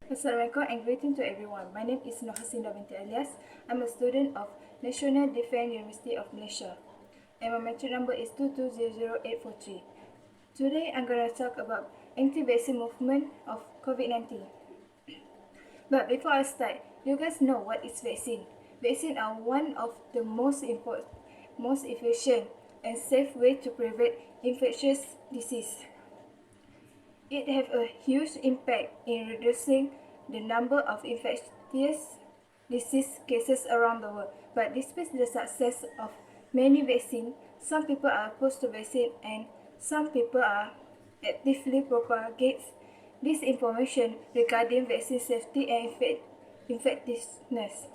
Assalamualaikum and greeting to everyone. My name is Nohasinda binti Alias. I'm a student of National Defence University of Malaysia. And my metric number is 2200843. Today I'm going to talk about anti-vaccine movement of COVID-19. But before I start, you guys know what is vaccine. Vaccine are one of the most efficient and safe way to prevent infectious disease. It has a huge impact in reducing the number of infectious disease cases around the world. But despite the success of many vaccines, some people are opposed to vaccine and some people are actively propagate disinformation regarding vaccine safety and effectiveness.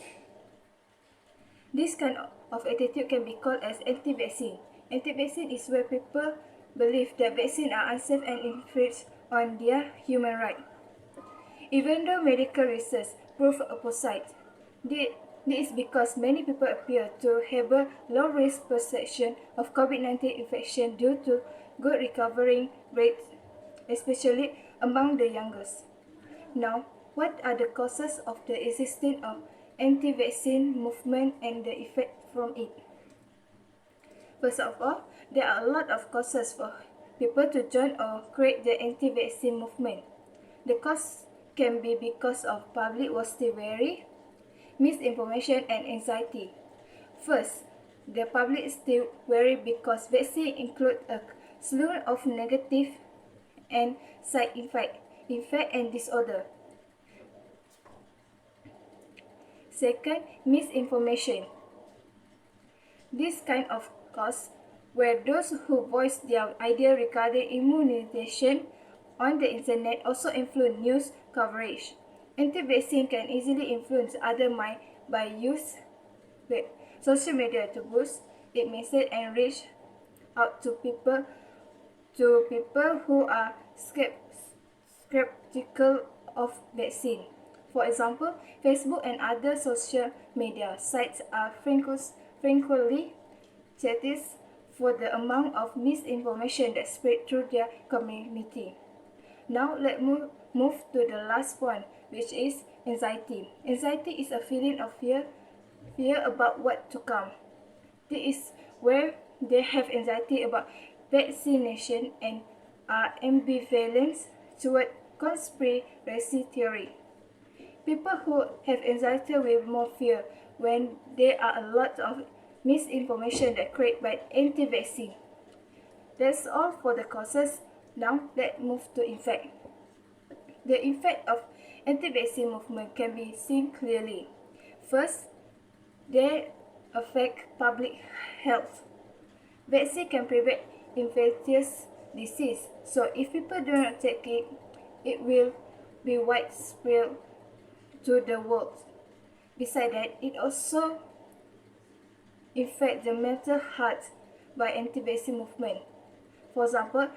This kind of attitude can be called as anti-vaccine. Anti-vaccine is where people believe that vaccines are unsafe and infringe on their human rights. Even though medical research proves opposite, this is because many people appear to have a low risk perception of COVID-19 infection due to good recovery rates, especially among the youngest. Now, what are the causes of the existence of anti-vaccine movement and the effect from it? First of all, there are a lot of causes for people to join or create the anti-vaccine movement. The cause can be because of public was still wary, misinformation and anxiety. First, the public is still wary because vaccine include a slew of negative and side effect and disorder. Second, misinformation. This kind of cause where those who voice their idea regarding immunization on the internet also influence news coverage. Anti-vaccine can easily influence other mind by use social media to boost its message and reach out to people who are skeptical of vaccine. For example, Facebook and other social media sites are frequently cited for the amount of misinformation that spread through their community. Now let's move to the last point, which is anxiety. Anxiety is a feeling of fear about what to come. This is where they have anxiety about vaccination and are ambivalent toward conspiracy theory. People who have anxiety will more fear when there are a lot of misinformation that created by anti-vaccine. That's all for the causes. Now let's move to effect. The effect of anti-vaccine movement can be seen clearly. First, they affect public health. Vaccine can prevent infectious disease, so if people do not take it, it will be widespread to the world. Besides that, it also affects the mental health by anti-vaccine movement. For example,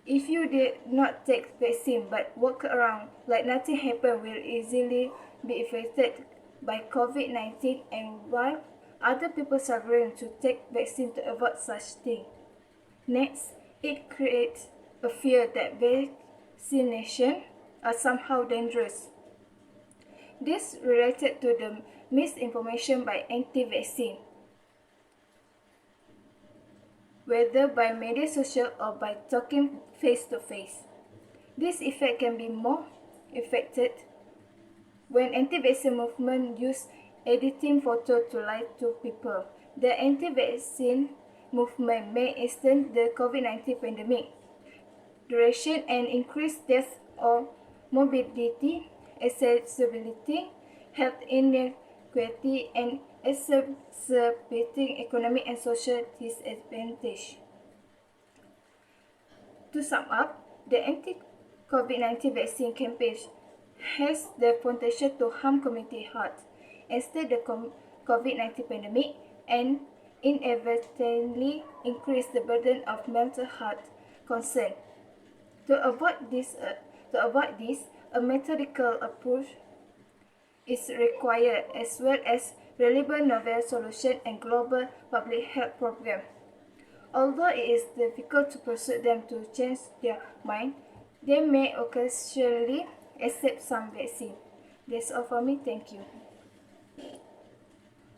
if you did not take vaccine but walk around like nothing happened, will easily be affected by COVID-19, and while other people struggling to take vaccine to avoid such thing. Next, it creates a fear that vaccination are somehow dangerous. This related to the misinformation by anti-vaccine, whether by media social or by talking face-to-face. This effect can be more affected when anti-vaccine movement use editing photo to lie to people. The anti-vaccine movement may extend the COVID-19 pandemic duration and increase death or morbidity, accessibility, health inequality, and exacerbating economic and social disadvantage. To sum up, the anti-COVID-19 vaccine campaign has the potential to harm community health, extend the COVID-19 pandemic, and inevitably increase the burden of mental health concern. To avoid this, a methodical approach is required, as well as relevant novel solution and global public health program. Although it is difficult to persuade them to change their mind, they may occasionally except some vaccine. That's all for me. Thank you.